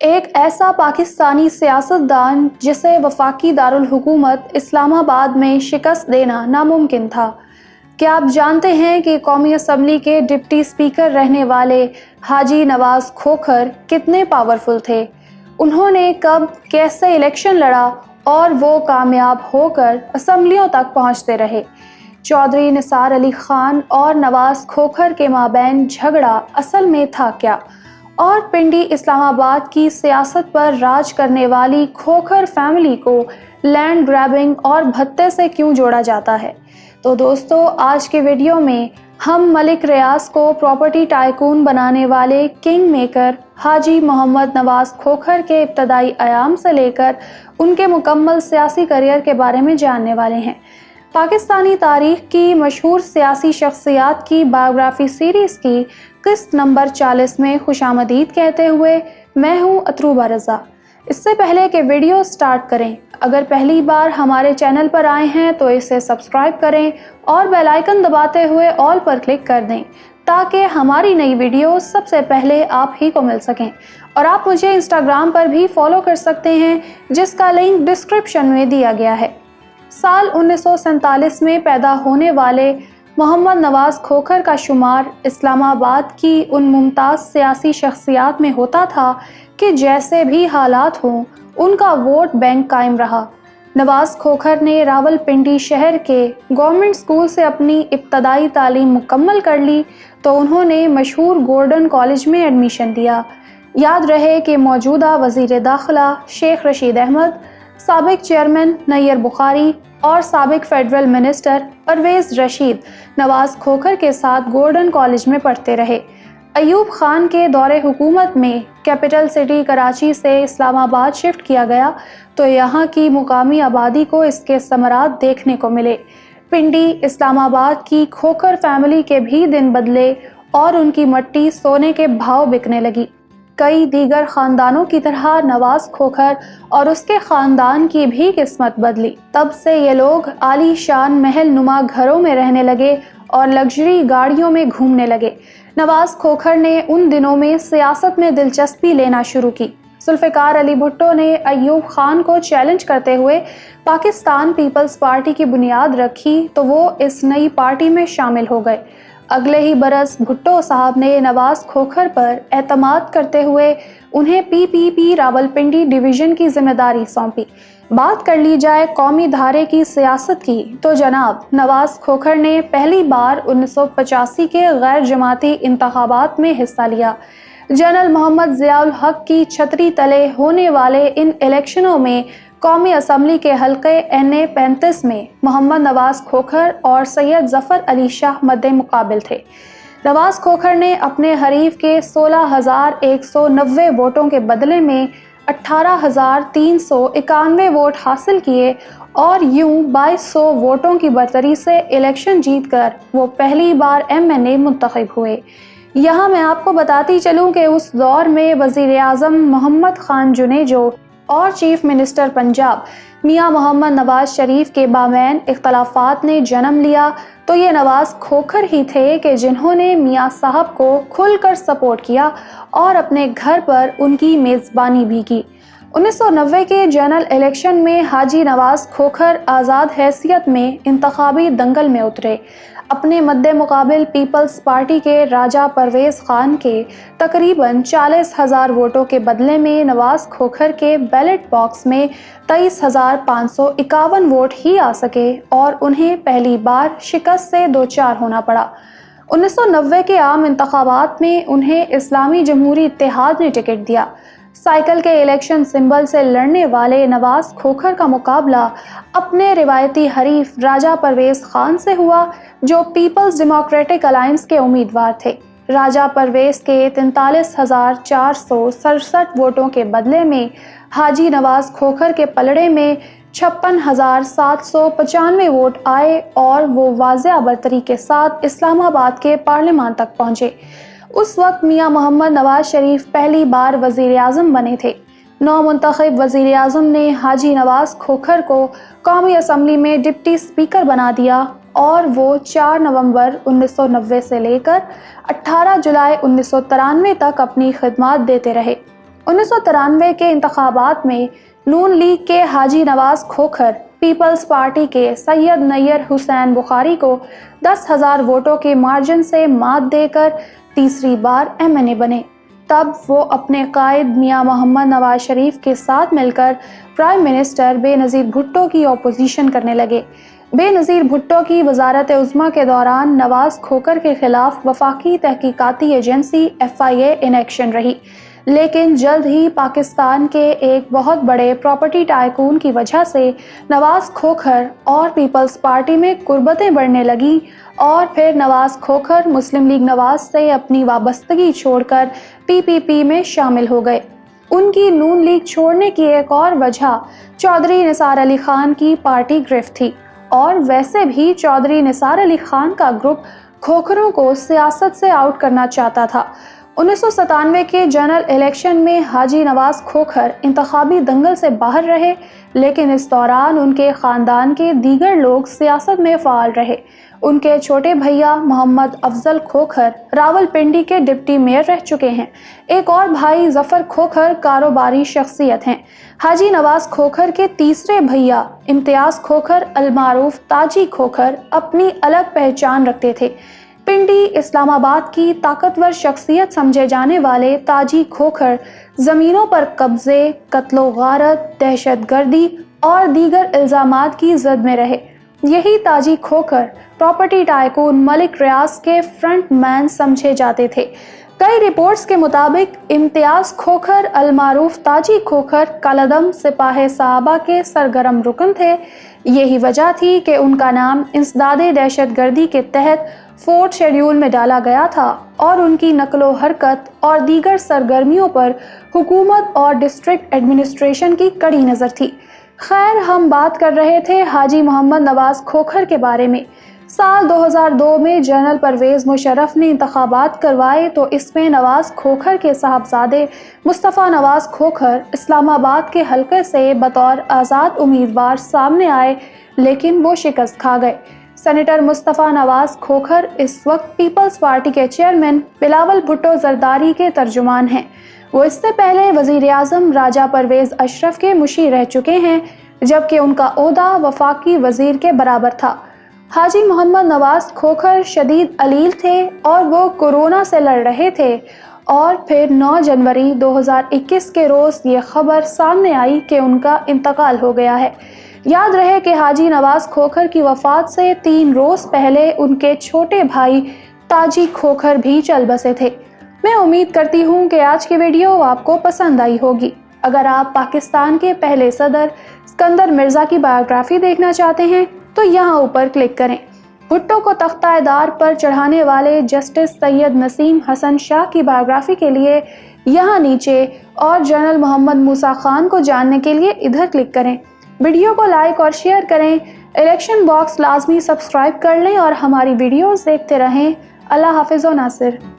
ایک ایسا پاکستانی سیاستدان جسے وفاقی دارالحکومت اسلام آباد میں شکست دینا ناممکن تھا۔ کیا آپ جانتے ہیں کہ قومی اسمبلی کے ڈپٹی اسپیکر رہنے والے حاجی نواز کھوکھر کتنے پاورفل تھے؟ انہوں نے کب کیسے الیکشن لڑا اور وہ کامیاب ہو کر اسمبلیوں تک پہنچتے رہے؟ چودھری نثار علی خان اور نواز کھوکھر کے مابین جھگڑا اصل میں تھا کیا؟ اور پنڈی اسلام آباد کی سیاست پر راج کرنے والی کھوکھر فیملی کو لینڈ گریبنگ اور بھتے سے کیوں جوڑا جاتا ہے؟ تو دوستو، آج کے ویڈیو میں ہم ملک ریاض کو پراپرٹی ٹائکون بنانے والے کنگ میکر حاجی محمد نواز کھوکھر کے ابتدائی ایام سے لے کر ان کے مکمل سیاسی کیریئر کے بارے میں جاننے والے ہیں۔ پاکستانی تاریخ کی مشہور سیاسی شخصیات کی بایوگرافی سیریز کی قسط نمبر 40 میں خوش آمدید کہتے ہوئے میں ہوں اتروبہ رضا۔ اس سے پہلے کہ ویڈیو سٹارٹ کریں، اگر پہلی بار ہمارے چینل پر آئے ہیں تو اسے سبسکرائب کریں اور بیل آئیکن دباتے ہوئے آل پر کلک کر دیں تاکہ ہماری نئی ویڈیو سب سے پہلے آپ ہی کو مل سکیں۔ اور آپ مجھے انسٹاگرام پر بھی فالو کر سکتے ہیں، جس کا لنک ڈسکرپشن میں دیا گیا ہے۔ سال 1947 میں پیدا ہونے والے محمد نواز کھوکھر کا شمار اسلام آباد کی ان ممتاز سیاسی شخصیات میں ہوتا تھا کہ جیسے بھی حالات ہوں ان کا ووٹ بینک قائم رہا۔ نواز کھوکھر نے راول پنڈی شہر کے گورنمنٹ اسکول سے اپنی ابتدائی تعلیم مکمل کر لی تو انہوں نے مشہور گورڈن کالج میں ایڈمیشن لیا۔ یاد رہے کہ موجودہ وزیر داخلہ شیخ رشید احمد، سابق چیئرمین نیر بخاری اور سابق فیڈرل منسٹر پرویز رشید نواز کھوکھر کے ساتھ گورڈن کالج میں پڑھتے رہے۔ ایوب خان کے دور حکومت میں کیپٹل سٹی کراچی سے اسلام آباد شفٹ کیا گیا تو یہاں کی مقامی آبادی کو اس کے ثمرات دیکھنے کو ملے۔ پنڈی اسلام آباد کی کھوکھر فیملی کے بھی دن بدلے اور ان کی مٹی سونے کے بھاؤ بکنے لگی۔ کئی دیگر خاندانوں کی طرح نواز کھوکھر اور اس کے خاندان کی بھی قسمت بدلی۔ تب سے یہ لوگ عالی شان محل نما گھروں میں رہنے لگے اور لگژری گاڑیوں میں گھومنے لگے۔ نواز کھوکھر نے ان دنوں میں سیاست میں دلچسپی لینا شروع کی۔ ذوالفقار علی بھٹو نے ایوب خان کو چیلنج کرتے ہوئے پاکستان پیپلز پارٹی کی بنیاد رکھی تو وہ اس نئی پارٹی میں شامل ہو گئے۔ اگلے ہی برس بھٹو صاحب نے نواز کھوکھر پر اعتماد کرتے ہوئے انہیں PPP راولپنڈی ڈویژن کی ذمہ داری سونپی۔ بات کر لی جائے قومی دھارے کی سیاست کی تو جناب نواز کھوکھر نے پہلی بار 1985 کے غیر جماعتی انتخابات میں حصہ لیا۔ جنرل محمد ضیاء الحق کی چھتری تلے ہونے والے ان الیکشنوں میں قومی اسمبلی کے حلقے NA 35 میں محمد نواز کھوکھر اور سید ظفر علی شاہ مد مقابل تھے۔ نواز کھوکھر نے اپنے حریف کے 16,190 ووٹوں کے بدلے میں 18,391 ووٹ حاصل کیے اور یوں 2,200 ووٹوں کی برتری سے الیکشن جیت کر وہ پہلی بار MNA منتخب ہوئے۔ یہاں میں آپ کو بتاتی چلوں کہ اس دور میں وزیر اعظم محمد خان جنیجو اور چیف منسٹر پنجاب میاں محمد نواز شریف کے بامین اختلافات نے جنم لیا تو یہ نواز کھوکھر ہی تھے کہ جنہوں نے میاں صاحب کو کھل کر سپورٹ کیا اور اپنے گھر پر ان کی میزبانی بھی کی۔ 1990 کے جنرل الیکشن میں حاجی نواز کھوکھر آزاد حیثیت میں انتخابی دنگل میں اترے۔ اپنے مد مقابل پیپلز پارٹی کے راجہ پرویز خان کے تقریباً 40,000 ووٹوں کے بدلے میں نواز کھوکھر کے بیلٹ باکس میں 23,551 ووٹ ہی آ سکے اور انہیں پہلی بار شکست سے دوچار ہونا پڑا۔ 1990 کے عام انتخابات میں انہیں اسلامی جمہوری اتحاد نے ٹکٹ دیا۔ سائیکل کے الیکشن سمبل سے لڑنے والے نواز کھوکھر کا مقابلہ اپنے روایتی حریف راجہ پرویز خان سے ہوا جو پیپلز ڈیموکریٹک الائنس کے امیدوار تھے۔ راجہ پرویز کے 43,467 ووٹوں کے بدلے میں حاجی نواز کھوکھر کے پلڑے میں 56,795 ووٹ آئے اور وہ واضح برتری کے ساتھ اسلام آباد کے پارلیمان تک پہنچے۔ اس وقت میاں محمد نواز شریف پہلی بار وزیر اعظم بنے تھے۔ نو منتخب وزیر اعظم نے حاجی نواز کھوکھر کو قومی اسمبلی میں ڈپٹی اسپیکر بنا دیا اور وہ 4 نومبر 1990 سے لے کر 18 جولائی 1993 تک اپنی خدمات دیتے رہے۔ 1993 کے انتخابات میں نون لیگ کے حاجی نواز کھوکھر پیپلز پارٹی کے سید نیر حسین بخاری کو 10,000 ووٹوں کے مارجن سے مات دے کر تیسری بار MNA بنے۔ تب وہ اپنے قائد میاں محمد نواز شریف کے ساتھ مل کر پرائم منسٹر بے نظیر بھٹو کی اپوزیشن کرنے لگے۔ بے نظیر بھٹو کی وزارت عظمیٰ کے دوران نواز کھوکھر کے خلاف وفاقی تحقیقاتی ایجنسی FIA ان ایکشن رہی، لیکن جلد ہی پاکستان کے ایک بہت بڑے پراپرٹی ٹائکون کی وجہ سے نواز کھوکھر اور پیپلز پارٹی میں قربتیں بڑھنے لگیں اور پھر نواز کھوکھر مسلم لیگ نواز سے اپنی وابستگی چھوڑ کر PPP میں شامل ہو گئے۔ ان کی نون لیگ چھوڑنے کی ایک اور وجہ چودھری نثار علی خان کی پارٹی گرفت تھی، اور ویسے بھی چودھری نثار علی خان کا گروپ کھوکھروں کو سیاست سے آؤٹ کرنا چاہتا تھا۔ 1997 کے جنرل الیکشن میں حاجی نواز کھوکھر انتخابی دنگل سے باہر رہے، لیکن اس دوران ان کے خاندان کے دیگر لوگ سیاست میں فعال رہے۔ ان کے چھوٹے بھیا محمد افضل کھوکھر راولپنڈی کے ڈپٹی میئر رہ چکے ہیں۔ ایک اور بھائی ظفر کھوکھر کاروباری شخصیت ہیں۔ حاجی نواز کھوکھر کے تیسرے بھیا امتیاز کھوکھر المعروف تاجی کھوکھر اپنی الگ پہچان رکھتے تھے۔ پنڈی اسلام آباد کی طاقتور شخصیت سمجھے جانے والے تاجی کھوکھر زمینوں پر قبضے، قتل و غارت، دہشت گردی اور دیگر الزامات کی زد میں رہے۔ یہی تاجی کھوکھر پراپرٹی ٹائکون ملک ریاض کے فرنٹ مین سمجھے جاتے تھے۔ کئی رپورٹس کے مطابق امتیاز کھوکھر المعروف تاجی کھوکھر کالعدم سپاہ صحابہ کے سرگرم رکن تھے۔ یہی وجہ تھی کہ ان کا نام انسداد دہشت گردی کے تحت 4 شیڈول میں ڈالا گیا تھا، اور ان کی نقل و حرکت اور دیگر سرگرمیوں پر حکومت اور ڈسٹرکٹ ایڈمنسٹریشن کی کڑی نظر تھی۔ خیر، ہم بات کر رہے تھے حاجی محمد نواز کھوکھر کے بارے میں۔ سال 2002 میں جنرل پرویز مشرف نے انتخابات کروائے تو اس میں نواز کھوکھر کے صاحبزادے مصطفیٰ نواز کھوکھر اسلام آباد کے حلقے سے بطور آزاد امیدوار سامنے آئے، لیکن وہ شکست کھا گئے۔ سینیٹر مصطفیٰ نواز کھوکھر اس وقت پیپلز پارٹی کے چیئرمین بلاول بھٹو زرداری کے ترجمان ہیں۔ وہ اس سے پہلے وزیر اعظم راجہ پرویز اشرف کے مشیر رہ چکے ہیں، جبکہ ان کا عہدہ وفاقی وزیر کے برابر تھا۔ حاجی محمد نواز کھوکھر شدید علیل تھے اور وہ کورونا سے لڑ رہے تھے، اور پھر 9 جنوری 2021 کے روز یہ خبر سامنے آئی کہ ان کا انتقال ہو گیا ہے۔ یاد رہے کہ حاجی نواز کھوکھر کی وفات سے 3 روز پہلے ان کے چھوٹے بھائی تاجی کھوکھر بھی چل بسے تھے۔ میں امید کرتی ہوں کہ آج کی ویڈیو آپ کو پسند آئی ہوگی۔ اگر آپ پاکستان کے پہلے صدر اسکندر مرزا کی بایوگرافی دیکھنا چاہتے ہیں تو یہاں اوپر کلک کریں۔ بھٹو کو تختہ دار پر چڑھانے والے جسٹس سید نسیم حسن شاہ کی بایوگرافی کے لیے یہاں نیچے، اور جنرل محمد موسیٰ خان کو جاننے کے لیے ادھر کلک کریں۔ ویڈیو کو لائک اور شیئر کریں، الیکشن باکس لازمی سبسکرائب کر لیں اور ہماری ویڈیوز دیکھتے رہیں۔ اللہ حافظ و ناصر۔